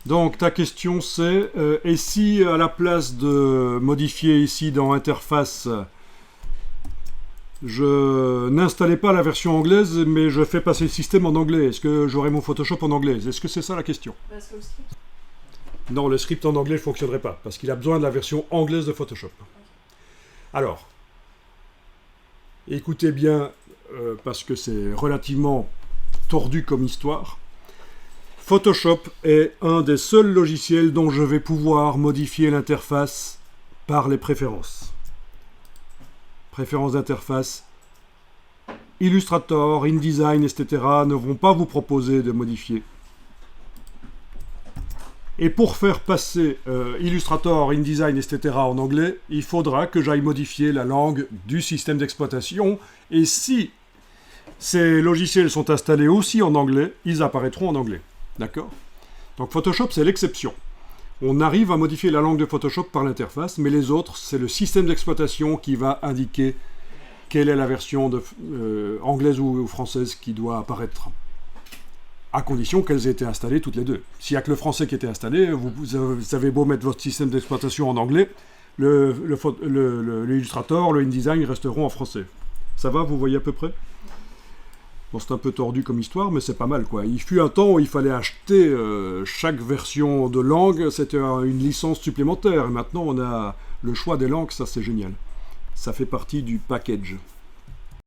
Donc ta question c'est, et si à la place de modifier ici dans interface, je n'installais pas la version anglaise, mais je fais passer le système en anglais, est-ce que j'aurai mon Photoshop en anglais? Est-ce que c'est ça la question? Parce que le script. Non, le script en anglais ne fonctionnerait pas, parce qu'il a besoin de la version anglaise de Photoshop. Alors, écoutez bien, parce que c'est relativement tordu comme histoire. Photoshop est un des seuls logiciels dont je vais pouvoir modifier l'interface par les préférences. Préférences d'interface. Illustrator, InDesign, etc. ne vont pas vous proposer de modifier. Et pour faire passer Illustrator, InDesign, etc. en anglais, il faudra que j'aille modifier la langue du système d'exploitation. Et si ces logiciels sont installés aussi en anglais, ils apparaîtront en anglais. D'accord? Donc Photoshop, c'est l'exception. On arrive à modifier la langue de Photoshop par l'interface, mais les autres, c'est le système d'exploitation qui va indiquer quelle est la version anglaise ou française qui doit apparaître. À condition qu'elles aient été installées toutes les deux. S'il n'y a que le français qui était installé, vous avez beau mettre votre système d'exploitation en anglais, l'Illustrator, le InDesign resteront en français. Ça va, vous voyez à peu près? Bon, c'est un peu tordu comme histoire, mais c'est pas mal, quoi. Il fut un temps où il fallait acheter chaque version de langue, c'était une licence supplémentaire. Et maintenant, on a le choix des langues, ça c'est génial. Ça fait partie du package.